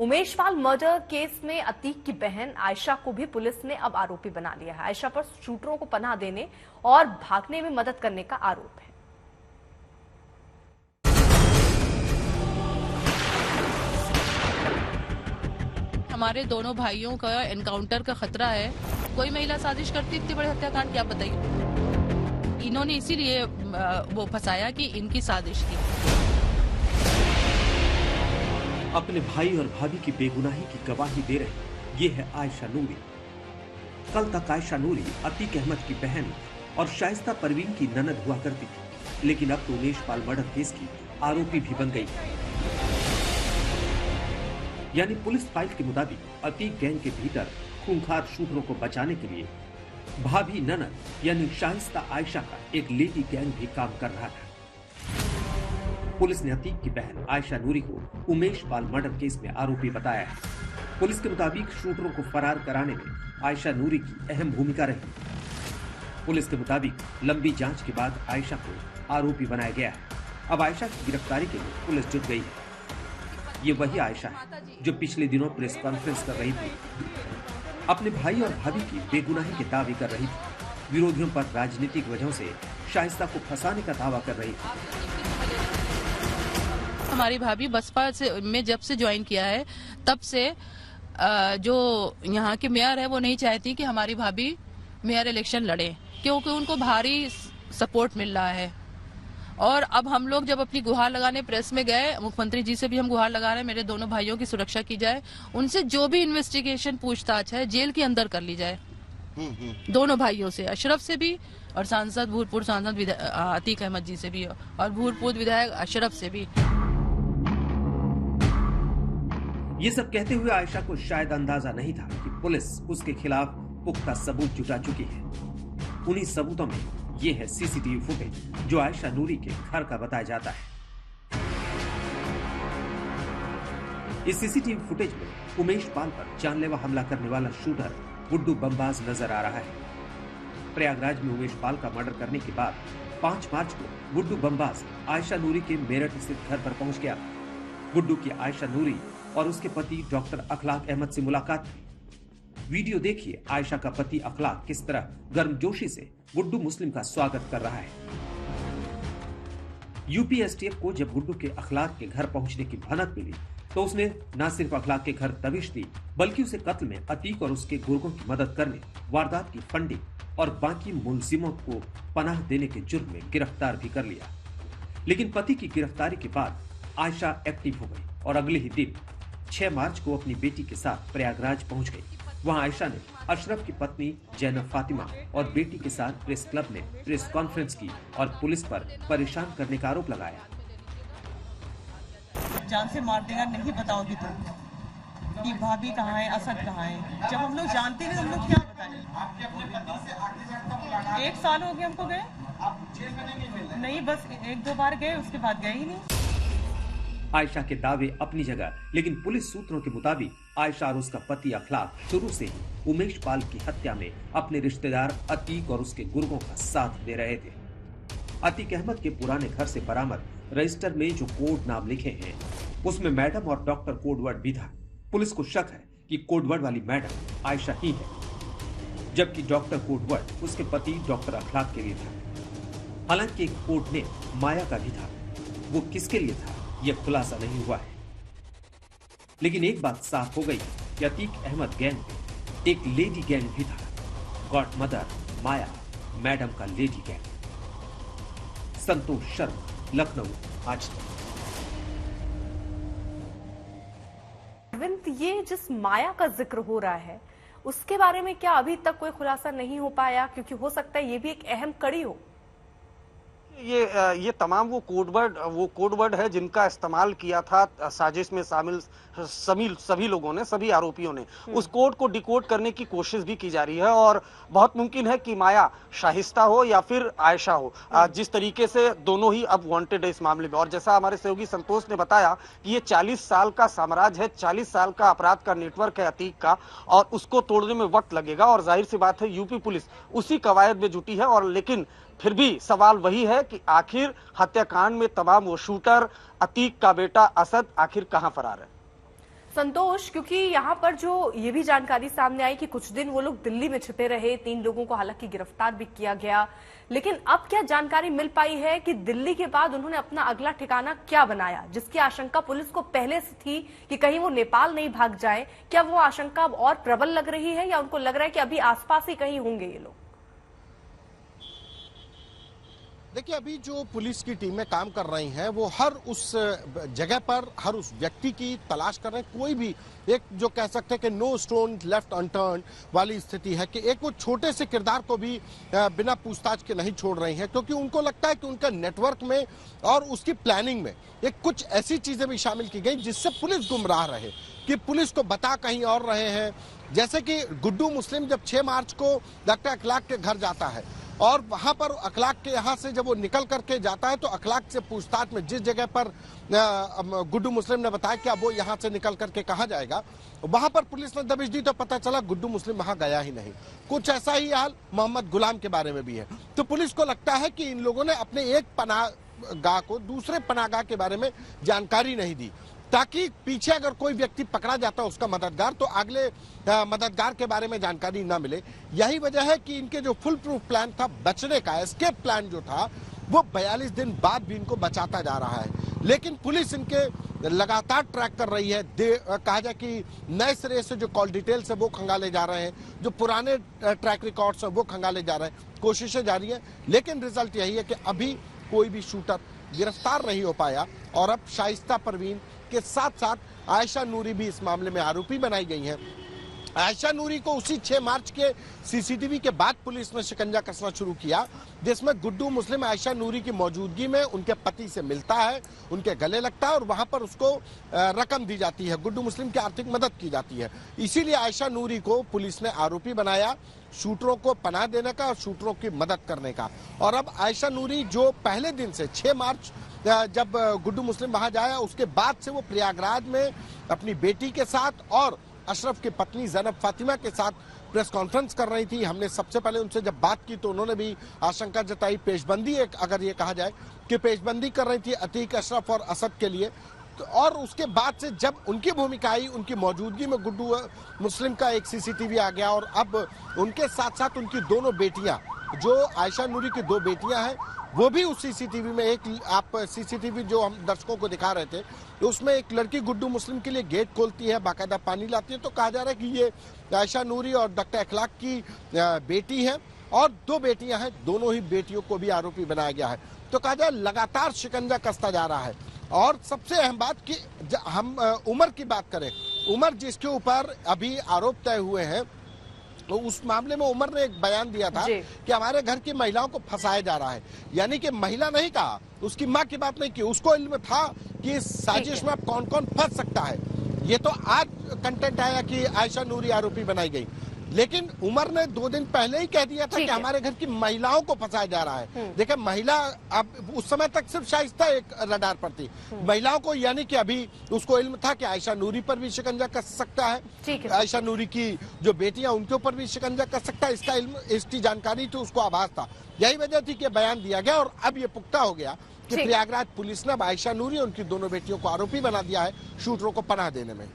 Umesh Pal murder case में अतीक की बहन आयशा को भी पुलिस ने अब आरोपी बना लिया है। आयशा पर शूटरों को पनाह देने और भागने में मदद करने का आरोप है। हमारे दोनों भाइयों का एनकाउंटर का खतरा है। कोई महिला साजिश करती इतनी बड़े हत्याकांड क्या बताइए। इन्होंने इसीलिए वो फंसाया कि इनकी साजिश थी। अपने भाई और भाभी की बेगुनाही की गवाही दे रही ये है आयशा नूरी। कल तक आयशा नूरी अतीक अहमद की बहन और शाइस्ता परवीन की ननद हुआ करती थी, लेकिन अब तो उमेश पाल मर्डर केस की आरोपी भी बन गई। यानी पुलिस फाइल के मुताबिक अतीक गैंग के भीतर खूंखार शूटरों को बचाने के लिए भाभी ननद यानी शाइस्ता आयशा का एक लेडी गैंग भी काम कर रहा था। पुलिस ने अतीक की बहन आयशा नूरी को उमेश पाल मर्डर केस में आरोपी बताया है। पुलिस के मुताबिक शूटरों को फरार कराने में आयशा नूरी की अहम भूमिका रही। पुलिस के मुताबिक लंबी जांच के बाद आयशा को आरोपी बनाया गया है। अब आयशा की गिरफ्तारी के लिए पुलिस जुट गई है। ये वही आयशा है जो पिछले दिनों प्रेस कॉन्फ्रेंस कर रही थी, अपने भाई और भाभी की बेगुनाही के दावे कर रही थी, विरोधियों पर राजनीतिक वजहों से शाइस्ता को फंसाने का दावा कर रही थी। हमारी भाभी बसपा में जब से ज्वाइन किया है तब से जो यहाँ के मेयर है वो नहीं चाहती कि हमारी भाभी मेयर इलेक्शन लड़े, क्योंकि उनको भारी सपोर्ट मिल रहा है। और अब हम लोग जब अपनी गुहार लगाने प्रेस में गए, मुख्यमंत्री जी से भी हम गुहार लगा रहे हैं, मेरे दोनों भाइयों की सुरक्षा की जाए, उनसे जो भी इन्वेस्टिगेशन पूछताछ है जेल के अंदर कर ली जाए। दोनों भाइयों से, अशरफ से भी और सांसद भूतपूर्व सांसद अतीक अहमद जी से भी और भूतपूर्व विधायक अशरफ से भी। ये सब कहते हुए आयशा को शायद अंदाजा नहीं था कि पुलिस उसके खिलाफ पुख्ता सबूत जुटा चुकी है। उन्हीं सबूतों में ये है सीसीटीवी फुटेज जो आयशा नूरी के घर का बताया जाता है। इस सीसीटीवी फुटेज में उमेश पाल पर जानलेवा हमला करने वाला शूटर गुड्डू बमबाज नजर आ रहा है। प्रयागराज में उमेश पाल का मर्डर करने के बाद 5 मार्च को गुड्डू बमबाज आयशा नूरी के मेरठ स्थित घर पर पहुंच गया। गुड्डू की आयशा नूरी और उसके पति डॉक्टर अखलाक अहमद से मुलाकात हुई। वीडियो देखिए आयशा का पति अखलाक किस तरह गर्मजोशी से गुड्डू मुस्लिम का स्वागत कर रहा है। यूपी एसटीएफ को जब गुड्डू के अखलाक के घर पहुंचने की भनक मिली तो उसने न सिर्फ अखलाक के घर दबिश दी, बल्कि उसे कत्ल में अतीक और उसके गुर्गों की मदद करने, वारदात की फंडिंग और बाकी मुलजिमों को पनाह देने के जुर्म में गिरफ्तार भी कर लिया। लेकिन पति की गिरफ्तारी के बाद आयशा एक्टिव हो गई और अगले ही दिन 6 मार्च को अपनी बेटी के साथ प्रयागराज पहुंच गई। वहां आयशा ने अशरफ की पत्नी जैनब फातिमा और बेटी के साथ प्रेस क्लब में प्रेस कॉन्फ्रेंस की और पुलिस पर परेशान करने का आरोप लगाया। जान से मार देगा, नहीं बताओगी तो कि भाभी कहाँ है, असद कहाँ है। जब हम लोग जानते नहीं तो हम लोग क्या बताएं। 1 साल हो गया हमको गए नहीं, बस 1-2 बार गए, उसके बाद गए ही नहीं। आयशा के दावे अपनी जगह, लेकिन पुलिस सूत्रों के मुताबिक आयशा और उसका पति अखलाक शुरू से ही उमेश पाल की हत्या में अपने रिश्तेदार अतीक और उसके गुर्गों का साथ दे रहे थे। अतीक अहमद के पुराने घर से बरामद रजिस्टर में जो कोड नाम लिखे हैं उसमें मैडम और डॉक्टर कोडवर्ड भी था। पुलिस को शक है कि कोडवर्ड वाली मैडम आयशा ही है, जबकि डॉक्टर कोडवर्ड उसके पति डॉक्टर अखलाक के लिए था। हालांकि एक कोड ने माया का भी था, वो किसके लिए था यह खुलासा नहीं हुआ है। लेकिन एक बात साफ हो गई कि अतीक अहमद गैंग में एक लेडी गैंग भी था। गॉड मदर माया मैडम का लेडी गैंग। संतोष शर्मा, लखनऊ, आज तक। अरविंद, ये जिस माया का जिक्र हो रहा है उसके बारे में क्या अभी तक कोई खुलासा नहीं हो पाया? क्योंकि हो सकता है ये भी एक अहम कड़ी हो। ये तमाम वो कोड वर्ड है जिनका इस्तेमाल किया था साजिश में शामिल सभी लोगों ने, सभी आरोपियों ने। उस कोड को डिकोड करने की कोशिश भी की जा रही है और बहुत मुमकिन है कि माया शाहिस्ता हो या फिर आयशा हो। जिस तरीके से दोनों ही अब वांटेड है इस मामले में। और जैसा हमारे सहयोगी संतोष ने बताया कि ये 40 साल का साम्राज्य है, 40 साल का अपराध का नेटवर्क है अतीक का, और उसको तोड़ने में वक्त लगेगा। और जाहिर सी बात है यूपी पुलिस उसी कवायद में जुटी है। और लेकिन फिर भी सवाल वही है कि आखिर हत्याकांड में तमाम वो शूटर, अतीक का बेटा असद, आखिर कहां फरार है। संतोष, क्योंकि यहाँ पर जो ये भी जानकारी सामने आई कि कुछ दिन वो लोग दिल्ली में छिपे रहे, 3 लोगों को हालांकि गिरफ्तार भी किया गया, लेकिन अब क्या जानकारी मिल पाई है कि दिल्ली के बाद उन्होंने अपना अगला ठिकाना क्या बनाया, जिसकी आशंका पुलिस को पहले से थी कि कहीं वो नेपाल नहीं भाग जाए? क्या वो आशंका अब और प्रबल लग रही है या उनको लग रहा है कि अभी आसपास ही कहीं होंगे ये लोग? देखिए, अभी जो पुलिस की टीमें काम कर रही हैं वो हर उस जगह पर हर उस व्यक्ति की तलाश कर रहे हैं। कोई भी एक जो कह सकते हैं कि नो स्टोन लेफ्ट अनटर्न वाली स्थिति है कि एक वो छोटे से किरदार को भी बिना पूछताछ के नहीं छोड़ रही हैं, क्योंकि उनको लगता है कि उनका नेटवर्क में और उसकी प्लानिंग में एक कुछ ऐसी चीजें भी शामिल की गई जिससे पुलिस गुमराह रहे, कि पुलिस को बता कहीं और रहे हैं। जैसे कि गुड्डू मुस्लिम जब 6 मार्च को डॉक्टर अखलाक के घर जाता है और वहां पर अखलाक के यहाँ से जब वो निकल करके जाता है तो अखलाक से पूछताछ में जिस जगह पर गुड्डू मुस्लिम ने बताया कि अब वो यहाँ से निकल करके कहाँ जाएगा, वहां पर पुलिस ने दबिश दी तो पता चला गुड्डू मुस्लिम वहां गया ही नहीं। कुछ ऐसा ही हाल मोहम्मद गुलाम के बारे में भी है। तो पुलिस को लगता है कि इन लोगों ने अपने एक पनाहगाह को दूसरे पनाहगाह के बारे में जानकारी नहीं दी, ताकि पीछे अगर कोई व्यक्ति पकड़ा जाता है उसका मददगार, तो अगले मददगार के बारे में जानकारी ना मिले। यही वजह है कि इनके जो फुल प्रूफ प्लान था बचने का, एस्केप प्लान जो था, वो 42 दिन बाद भी इनको बचाता जा रहा है। लेकिन पुलिस इनके लगातार ट्रैक कर रही है। कहा जाए कि नए सिरे से जो कॉल डिटेल्स है वो खंगाले जा रहे हैं, जो पुराने ट्रैक रिकॉर्ड्स है वो खंगाले जा रहे हैं। कोशिशें जारी है, लेकिन रिजल्ट यही है कि अभी कोई भी शूटर गिरफ्तार नहीं हो पाया। और अब शाइस्ता परवीन के साथ साथ आयशा नूरी भी इस मामले में आरोपी बनाई गई हैं। आयशा नूरी को उसी 6 मार्च के सीसीटीवी के बाद पुलिस ने शिकंजा कसना शुरू किया, जिसमें गुड्डू मुस्लिम आयशा नूरी की मौजूदगी में उनके पति से मिलता है, उनके गले लगता है और वहां पर उसको रकम दी जाती है, गुड्डू मुस्लिम की आर्थिक मदद की जाती है। इसीलिए आयशा नूरी को पुलिस ने आरोपी बनाया, शूटरों को पनाह देने का और शूटरों की मदद करने का। और अब आयशा नूरी जो पहले दिन से 6 मार्च जब गुड्डू मुस्लिम वहां जाया, उसके बाद से वो प्रयागराज में अपनी बेटी के साथ और अशरफ की पत्नी ज़ैनब फातिमा के साथ प्रेस कॉन्फ्रेंस कर रही थी। हमने सबसे पहले उनसे जब बात की तो उन्होंने भी आशंका जताई, पेशबंदी एक अगर ये कहा जाए कि पेशबंदी कर रही थी अतीक, अशरफ और असद के लिए। और उसके बाद से जब उनकी भूमिका आई, उनकी मौजूदगी में गुड्डू मुस्लिम का एक सीसीटीवी आ गया और अब उनके साथ साथ उनकी दोनों बेटियां, जो आयशा नूरी की 2 बेटियां हैं, वो भी उस सीसीटीवी में एक आप सीसीटीवी जो हम दर्शकों को दिखा रहे थे, तो उसमें एक लड़की गुड्डू मुस्लिम के लिए गेट खोलती है, बाकायदा पानी लाती है। तो कहा जा रहा है कि ये आयशा नूरी और डॉक्टर अखलाक की बेटी है और 2 बेटियां हैं, दोनों ही बेटियों को भी आरोपी बनाया गया है। तो कहा जाए लगातार शिकंजा कसता जा रहा है। और सबसे अहम बात कि हम उमर की बात करें, उमर जिसके ऊपर अभी आरोप तय हुए हैं, तो उस मामले में उमर ने एक बयान दिया था कि हमारे घर की महिलाओं को फंसाया जा रहा है। यानी कि महिला नहीं कहा, उसकी मां की बात नहीं की, उसको इल्म था कि इस साजिश में कौन कौन फंस सकता है। ये तो आज कंटेंट आया कि आयशा नूरी आरोपी बनाई गई, लेकिन उमर ने 2 दिन पहले ही कह दिया था कि हमारे घर की महिलाओं को फंसाया जा रहा है। देखिए, महिला अब उस समय तक सिर्फ शाइस्ता एक रडार पर थी, महिलाओं को, यानी कि अभी उसको इल्म था कि आयशा नूरी पर भी शिकंजा कस सकता है, आयशा नूरी की जो बेटियां उनके ऊपर भी शिकंजा कस सकता है, इसका इल्म, इसकी जानकारी थी, उसको आभास था। यही वजह थी कि बयान दिया गया और अब ये पुख्ता हो गया कि प्रयागराज पुलिस ने आयशा नूरी और उनकी दोनों बेटियों को आरोपी बना दिया है शूटरों को पनाह देने में।